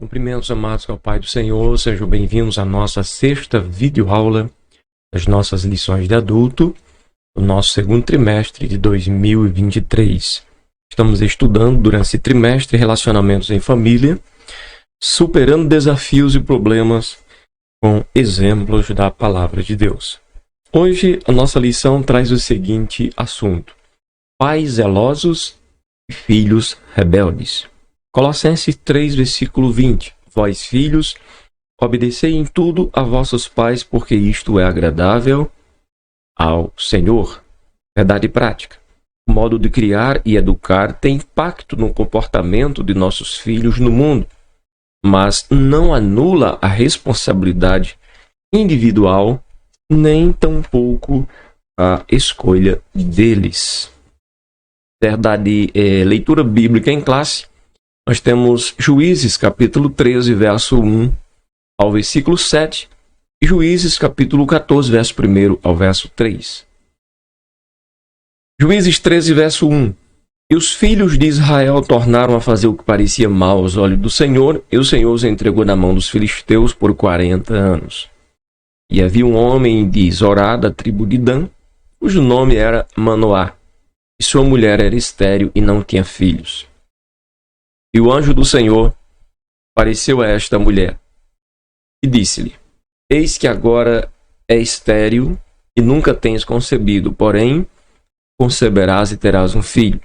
Cumprimentos amados ao Pai do Senhor, sejam bem-vindos à nossa sexta videoaula das nossas lições de adulto, do nosso segundo trimestre de 2023. Estamos estudando durante esse trimestre relacionamentos em família, superando desafios e problemas com exemplos da Palavra de Deus. Hoje a nossa lição traz o seguinte assunto: pais zelosos e filhos rebeldes. Colossenses 3, versículo 20. Vós, filhos, obedecei em tudo a vossos pais, porque isto é agradável ao Senhor. Verdade prática. O modo de criar e educar tem impacto no comportamento de nossos filhos no mundo, mas não anula a responsabilidade individual, nem tampouco a escolha deles. Verdade, leitura bíblica em classe. Nós temos Juízes, capítulo 13, verso 1 ao versículo 7, e Juízes, capítulo 14, verso 1 ao verso 3. Juízes 13, verso 1. E os filhos de Israel tornaram a fazer o que parecia mal aos olhos do Senhor, e o Senhor os entregou na mão dos filisteus por 40 anos. E havia um homem de Zorá, da tribo de Dan, cujo nome era Manoá, e sua mulher era estéril e não tinha filhos. E o anjo do Senhor apareceu a esta mulher e disse-lhe: Eis que agora é estéril e nunca tens concebido, porém conceberás e terás um filho.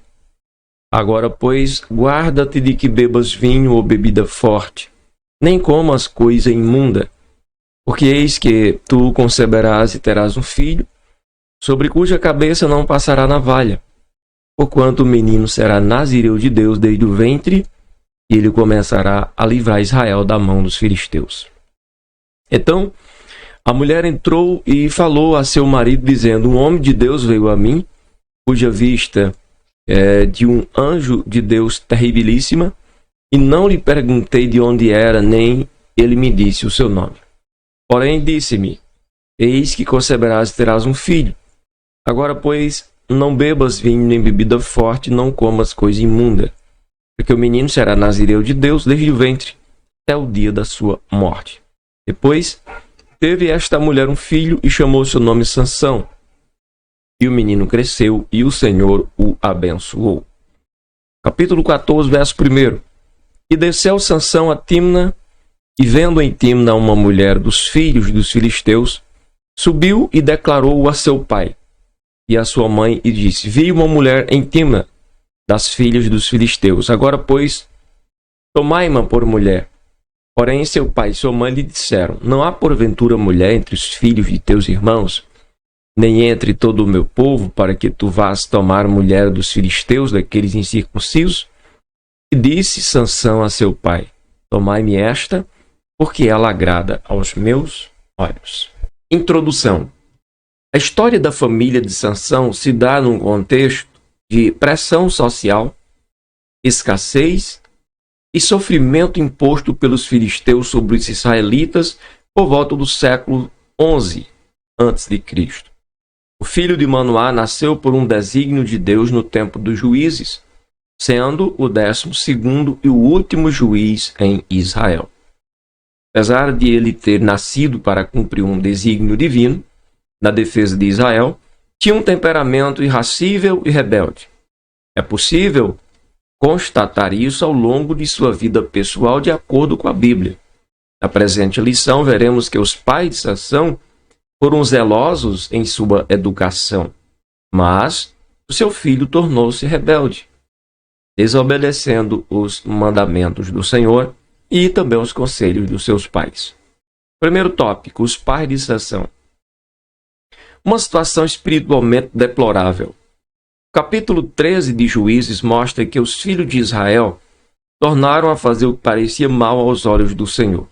Agora, pois, guarda-te de que bebas vinho ou bebida forte, nem comas coisa imunda, porque eis que tu conceberás e terás um filho, sobre cuja cabeça não passará navalha, porquanto o menino será nazireu de Deus desde o ventre, e ele começará a livrar Israel da mão dos filisteus. Então, a mulher entrou e falou a seu marido, dizendo: Um homem de Deus veio a mim, cuja vista é de um anjo de Deus terribilíssima, e não lhe perguntei de onde era, nem ele me disse o seu nome. Porém, disse-me: Eis que conceberás e terás um filho. Agora, pois, não bebas vinho nem bebida forte, não comas coisa imunda, porque o menino será nazireu de Deus desde o ventre até o dia da sua morte. Depois teve esta mulher um filho e chamou seu nome Sansão. E o menino cresceu e o Senhor o abençoou. Capítulo 14, verso 1. E desceu Sansão a Timna, e vendo em Timna uma mulher dos filhos dos filisteus, subiu e declarou-o a seu pai e a sua mãe, e disse: Vi uma mulher em Timna, das filhas dos filisteus. Agora, pois, tomai-ma por mulher. Porém, seu pai e sua mãe lhe disseram: Não há porventura mulher entre os filhos de teus irmãos, nem entre todo o meu povo, para que tu vás tomar mulher dos filisteus, daqueles incircuncisos? E disse Sansão a seu pai: Tomai-me esta, porque ela agrada aos meus olhos. Introdução. A história da família de Sansão se dá num contexto de pressão social, escassez e sofrimento imposto pelos filisteus sobre os israelitas por volta do século XI a.C. O filho de Manoá nasceu por um desígnio de Deus no tempo dos juízes, sendo o 12º e o último juiz em Israel. Apesar de ele ter nascido para cumprir um desígnio divino na defesa de Israel, tinha um temperamento irascível e rebelde. É possível constatar isso ao longo de sua vida pessoal de acordo com a Bíblia. Na presente lição, veremos que os pais de Sansão foram zelosos em sua educação, mas o seu filho tornou-se rebelde, desobedecendo os mandamentos do Senhor e também os conselhos dos seus pais. Primeiro tópico: os pais de Sansão. Uma situação espiritualmente deplorável. O capítulo 13 de Juízes mostra que os filhos de Israel tornaram a fazer o que parecia mal aos olhos do Senhor.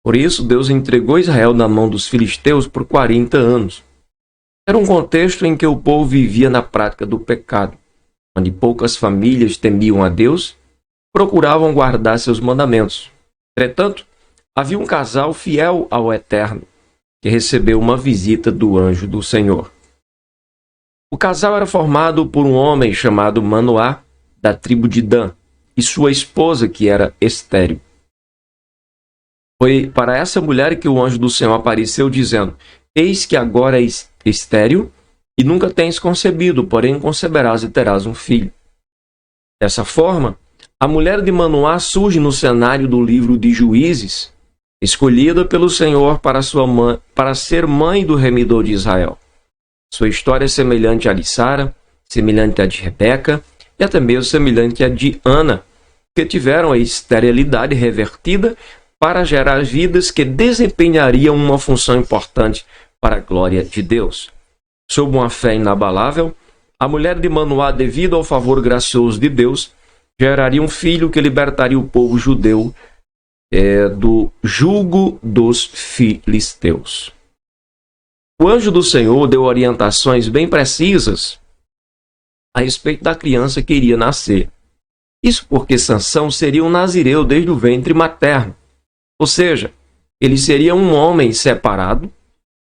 Por isso, Deus entregou Israel na mão dos filisteus por 40 anos. Era um contexto em que o povo vivia na prática do pecado, onde poucas famílias temiam a Deus, procuravam guardar seus mandamentos. Entretanto, havia um casal fiel ao Eterno, que recebeu uma visita do anjo do Senhor. O casal era formado por um homem chamado Manoá, da tribo de Dan, e sua esposa, que era estéril. Foi para essa mulher que o anjo do Senhor apareceu, dizendo: Eis que agora és estéril e nunca tens concebido, porém conceberás e terás um filho. Dessa forma, a mulher de Manoá surge no cenário do livro de Juízes, escolhida pelo Senhor para ser mãe do remidor de Israel. Sua história é semelhante à de Sara, semelhante à de Rebeca e até mesmo semelhante à de Ana, que tiveram a esterilidade revertida para gerar vidas que desempenhariam uma função importante para a glória de Deus. Sob uma fé inabalável, a mulher de Manoá, devido ao favor gracioso de Deus, geraria um filho que libertaria o povo judeu do jugo dos filisteus. O anjo do Senhor deu orientações bem precisas a respeito da criança que iria nascer. Isso porque Sansão seria um nazireu desde o ventre materno. Ou seja, ele seria um homem separado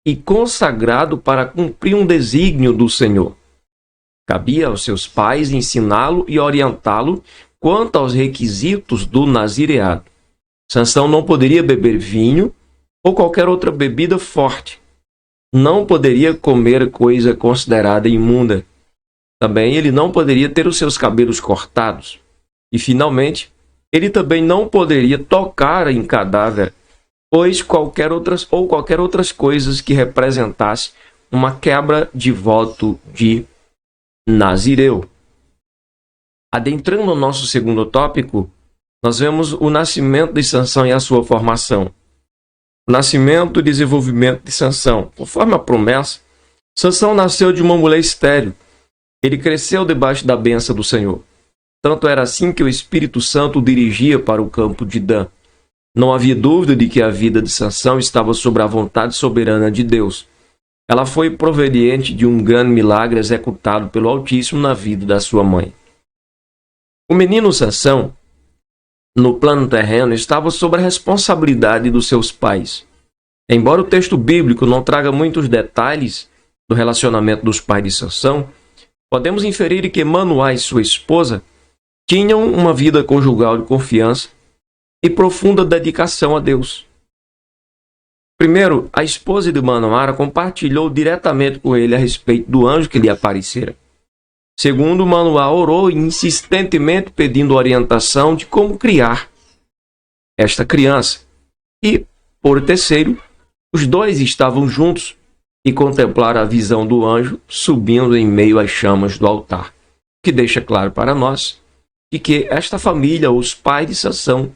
e consagrado para cumprir um desígnio do Senhor. Cabia aos seus pais ensiná-lo e orientá-lo quanto aos requisitos do nazireado. Sansão não poderia beber vinho ou qualquer outra bebida forte. Não poderia comer coisa considerada imunda. Também ele não poderia ter os seus cabelos cortados. E, finalmente, ele também não poderia tocar em cadáver, pois qualquer outras coisas que representasse uma quebra de voto de nazireu. Adentrando no nosso segundo tópico, nós vemos o nascimento de Sansão e a sua formação. O nascimento e desenvolvimento de Sansão. Conforme a promessa, Sansão nasceu de uma mulher estéril. Ele cresceu debaixo da bênção do Senhor. Tanto era assim que o Espírito Santo o dirigia para o campo de Dan. Não havia dúvida de que a vida de Sansão estava sob a vontade soberana de Deus. Ela foi proveniente de um grande milagre executado pelo Altíssimo na vida da sua mãe. O menino Sansão, no plano terreno, estava sob a responsabilidade dos seus pais. Embora o texto bíblico não traga muitos detalhes do relacionamento dos pais de Sansão, podemos inferir que Manoá e sua esposa tinham uma vida conjugal de confiança e profunda dedicação a Deus. Primeiro, a esposa de Manoá compartilhou diretamente com ele a respeito do anjo que lhe aparecera. Segundo, Manoá orou insistentemente pedindo orientação de como criar esta criança. E, por terceiro, os dois estavam juntos e contemplaram a visão do anjo subindo em meio às chamas do altar, que deixa claro para nós de que esta família, os pais de Sansão,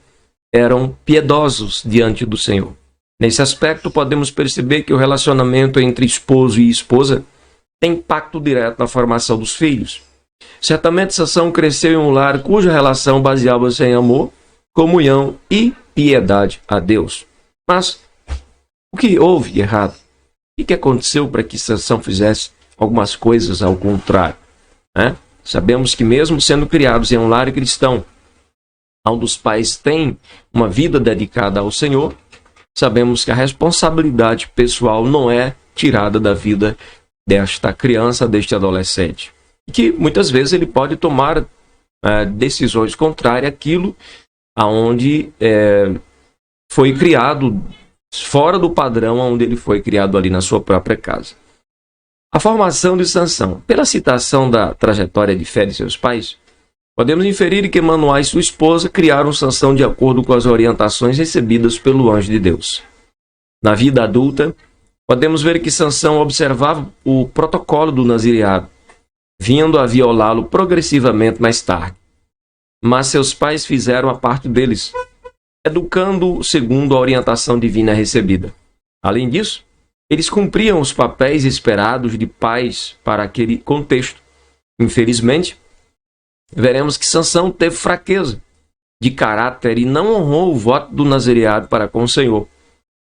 eram piedosos diante do Senhor. Nesse aspecto, podemos perceber que o relacionamento entre esposo e esposa tem impacto direto na formação dos filhos. Certamente, Sansão cresceu em um lar cuja relação baseava-se em amor, comunhão e piedade a Deus. Mas o que houve de errado? O que aconteceu para que Sansão fizesse algumas coisas ao contrário? Sabemos que mesmo sendo criados em um lar cristão, onde os pais têm uma vida dedicada ao Senhor, sabemos que a responsabilidade pessoal não é tirada da vida desta criança, deste adolescente. E que muitas vezes ele pode tomar decisões contrárias àquilo aonde foi criado, fora do padrão onde ele foi criado ali na sua própria casa. A formação de Sansão. Pela citação da trajetória de fé de seus pais, podemos inferir que Manoá e sua esposa criaram Sansão de acordo com as orientações recebidas pelo anjo de Deus. Na vida adulta, podemos ver que Sansão observava o protocolo do nazireado, vindo a violá-lo progressivamente mais tarde. Mas seus pais fizeram a parte deles, educando segundo a orientação divina recebida. Além disso, eles cumpriam os papéis esperados de pais para aquele contexto. Infelizmente, veremos que Sansão teve fraqueza de caráter e não honrou o voto do nazireado para com o Senhor,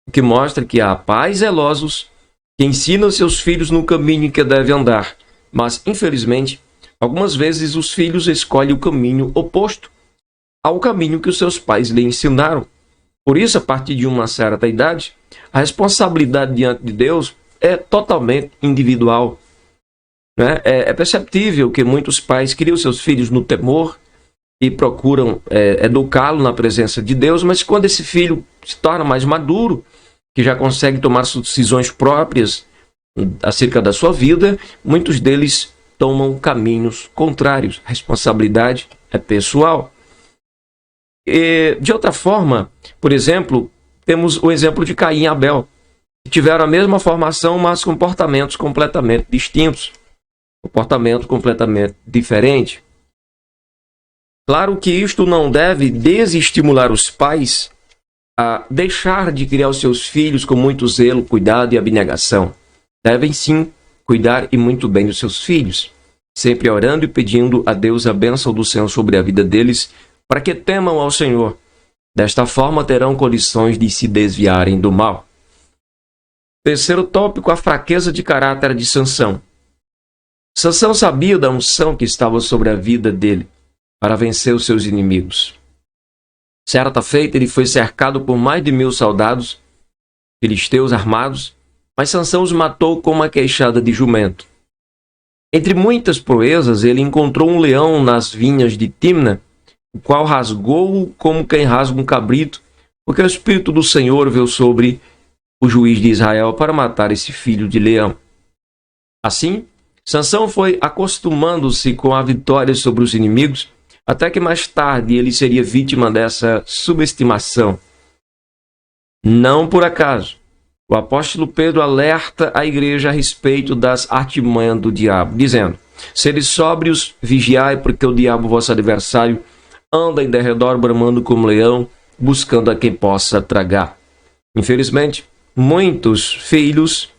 o que mostra que há pais zelosos que ensinam seus filhos no caminho em que devem andar, mas, infelizmente, algumas vezes os filhos escolhem o caminho oposto ao caminho que os seus pais lhe ensinaram. Por isso, a partir de uma certa idade, a responsabilidade diante de Deus é totalmente individual. É perceptível que muitos pais criam seus filhos no temor e procuram educá-lo na presença de Deus, mas quando esse filho se torna mais maduro, que já consegue tomar decisões próprias acerca da sua vida, muitos deles tomam caminhos contrários. A responsabilidade é pessoal. E, de outra forma, por exemplo, temos o exemplo de Caim e Abel, que tiveram a mesma formação, mas comportamentos completamente distintos, comportamento completamente diferente. Claro que isto não deve desestimular os pais a deixar de criar os seus filhos com muito zelo, cuidado e abnegação. Devem sim cuidar e muito bem dos seus filhos, sempre orando e pedindo a Deus a bênção do Senhor sobre a vida deles, para que temam ao Senhor. Desta forma terão condições de se desviarem do mal. Terceiro tópico, a fraqueza de caráter de Sansão. Sansão sabia da unção que estava sobre a vida dele para vencer os seus inimigos. Certa feita, ele foi cercado por mais de 1000 soldados filisteus armados, mas Sansão os matou com uma queixada de jumento. Entre muitas proezas, ele encontrou um leão nas vinhas de Timna, o qual rasgou-o como quem rasga um cabrito, porque o Espírito do Senhor veio sobre o juiz de Israel para matar esse filho de leão. Assim, Sansão foi acostumando-se com a vitória sobre os inimigos, até que mais tarde ele seria vítima dessa subestimação. Não por acaso, o apóstolo Pedro alerta a igreja a respeito das artimanhas do diabo, dizendo: seres sóbrios, vigiai, porque o diabo, vosso adversário, anda em derredor bramando como leão, buscando a quem possa tragar. Infelizmente, muitos filhos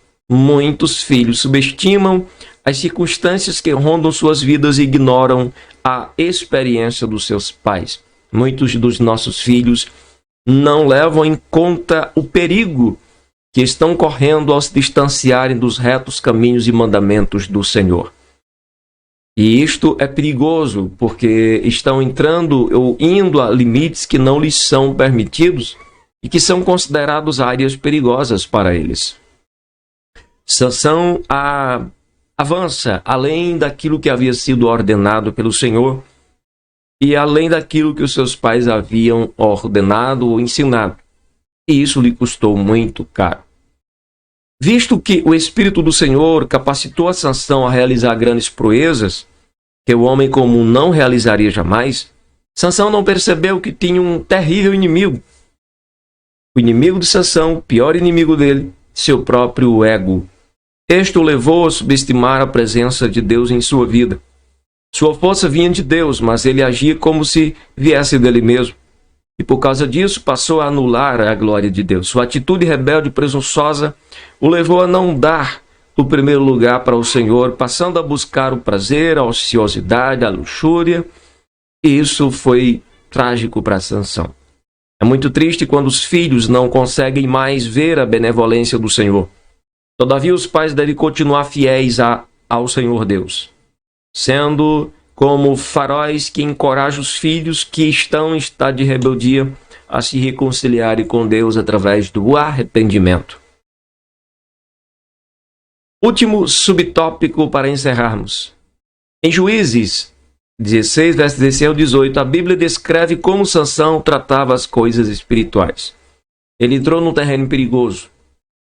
subestimam as circunstâncias que rondam suas vidas e ignoram a experiência dos seus pais. Muitos dos nossos filhos não levam em conta o perigo que estão correndo ao se distanciarem dos retos caminhos e mandamentos do Senhor. E isto é perigoso, porque estão entrando ou indo a limites que não lhes são permitidos e que são considerados áreas perigosas para eles. Sansão avança além daquilo que havia sido ordenado pelo Senhor e além daquilo que os seus pais haviam ordenado ou ensinado. E isso lhe custou muito caro. Visto que o Espírito do Senhor capacitou a Sansão a realizar grandes proezas, que o homem comum não realizaria jamais, Sansão não percebeu que tinha um terrível inimigo. O inimigo de Sansão, o pior inimigo dele, seu próprio ego. Este o levou a subestimar a presença de Deus em sua vida. Sua força vinha de Deus, mas ele agia como se viesse dele mesmo. E por causa disso passou a anular a glória de Deus. Sua atitude rebelde e presunçosa o levou a não dar o primeiro lugar para o Senhor, passando a buscar o prazer, a ociosidade, a luxúria. E isso foi trágico para Sansão. É muito triste quando os filhos não conseguem mais ver a benevolência do Senhor. Todavia, os pais devem continuar fiéis ao Senhor Deus, sendo como faróis que encorajam os filhos que estão em estado de rebeldia a se reconciliarem com Deus através do arrependimento. Último subtópico para encerrarmos. Em Juízes 16, versos 16 ao 18, a Bíblia descreve como Sansão tratava as coisas espirituais. Ele entrou num terreno perigoso,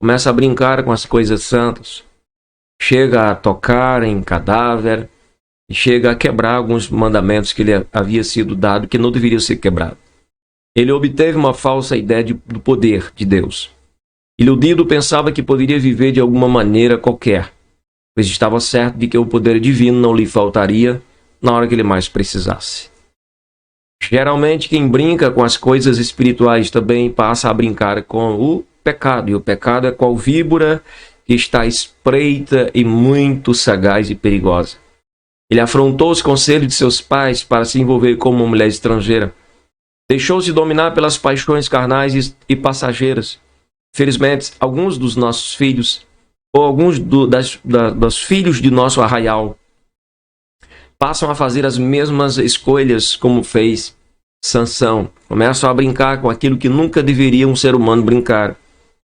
começa a brincar com as coisas santas, chega a tocar em cadáver, e chega a quebrar alguns mandamentos que lhe havia sido dado que não deveriam ser quebrados. Ele obteve uma falsa ideia do poder de Deus. Iludido, pensava que poderia viver de alguma maneira qualquer, pois estava certo de que o poder divino não lhe faltaria na hora que ele mais precisasse. Geralmente, quem brinca com as coisas espirituais também passa a brincar com o pecado, e o pecado é qual víbora que está espreita e muito sagaz e perigosa. Ele afrontou os conselhos de seus pais para se envolver com uma mulher estrangeira. Deixou-se dominar pelas paixões carnais e passageiras. Felizmente, alguns dos nossos filhos, ou alguns dos filhos de nosso arraial, passam a fazer as mesmas escolhas como fez Sansão. Começam a brincar com aquilo que nunca deveria um ser humano brincar.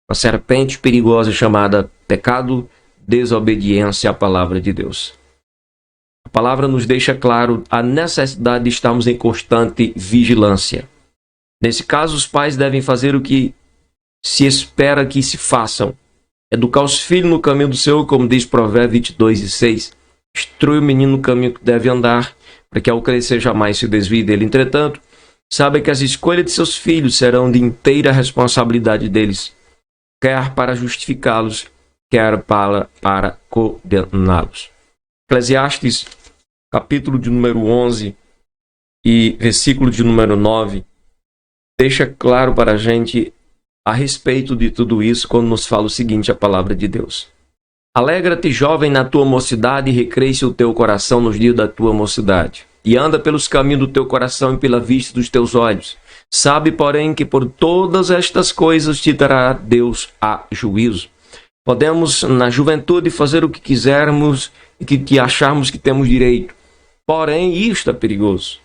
A serpente perigosa chamada pecado, desobediência à palavra de Deus. A palavra nos deixa claro a necessidade de estarmos em constante vigilância. Nesse caso, os pais devem fazer o que se espera que se façam. Educar os filhos no caminho do Senhor, como diz Provérbios 22:6. Instrui o menino no caminho que deve andar, para que ao crescer jamais se desvie dele. Entretanto, sabe que as escolhas de seus filhos serão de inteira responsabilidade deles, quer para justificá-los, quer para condená-los. Eclesiastes, capítulo de número 11 e versículo de número 9, deixa claro para a gente a respeito de tudo isso quando nos fala o seguinte, a palavra de Deus. Alegra-te, jovem, na tua mocidade, e recreia-se o teu coração nos dias da tua mocidade. E anda pelos caminhos do teu coração e pela vista dos teus olhos. Sabe, porém, que por todas estas coisas te dará Deus a juízo. Podemos, na juventude, fazer o que quisermos e que acharmos que temos direito. Porém, isto é perigoso.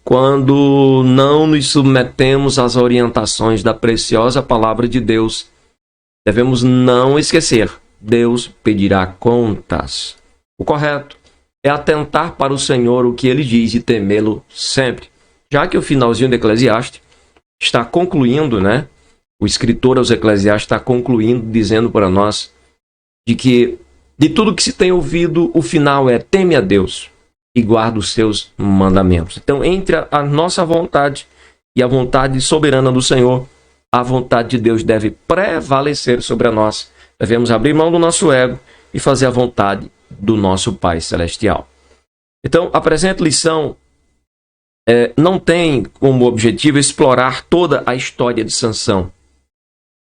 Quando não nos submetemos às orientações da preciosa palavra de Deus, devemos não esquecer. Deus pedirá contas. O correto é atentar para o Senhor o que ele diz e temê-lo sempre. Já que o finalzinho do Eclesiastes está concluindo, né? O escritor aos Eclesiastes está concluindo, dizendo para nós de que de tudo que se tem ouvido, o final é teme a Deus e guarda os seus mandamentos. Então, entre a nossa vontade e a vontade soberana do Senhor, a vontade de Deus deve prevalecer sobre a nossa. Devemos abrir mão do nosso ego e fazer a vontade do nosso Pai Celestial. Então, a presente lição não tem como objetivo explorar toda a história de Sansão,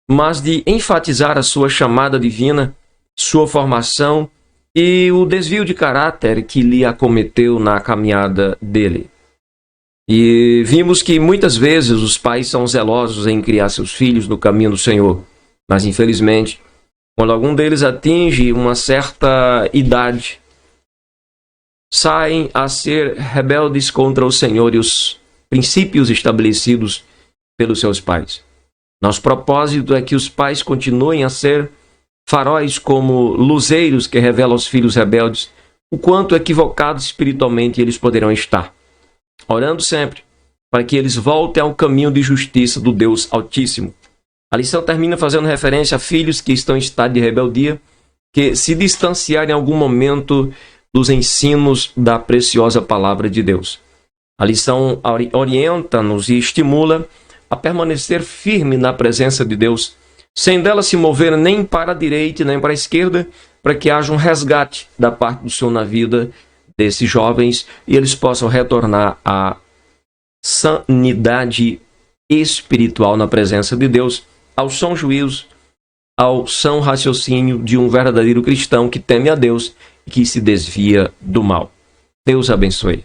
mas de enfatizar a sua chamada divina, sua formação e o desvio de caráter que lhe acometeu na caminhada dele. E vimos que muitas vezes os pais são zelosos em criar seus filhos no caminho do Senhor, mas infelizmente, quando algum deles atinge uma certa idade, saem a ser rebeldes contra o Senhor e os princípios estabelecidos pelos seus pais. Nosso propósito é que os pais continuem a ser faróis como luzeiros que revelam aos filhos rebeldes o quanto equivocados espiritualmente eles poderão estar. Orando sempre para que eles voltem ao caminho de justiça do Deus Altíssimo. A lição termina fazendo referência a filhos que estão em estado de rebeldia, que se distanciarem em algum momento dos ensinos da preciosa palavra de Deus. A lição orienta-nos e estimula a permanecer firme na presença de Deus, sem dela se mover nem para a direita nem para a esquerda, para que haja um resgate da parte do Senhor na vida desses jovens e eles possam retornar à sanidade espiritual na presença de Deus, ao são juízo, ao são raciocínio de um verdadeiro cristão que teme a Deus e que se desvia do mal. Deus abençoe.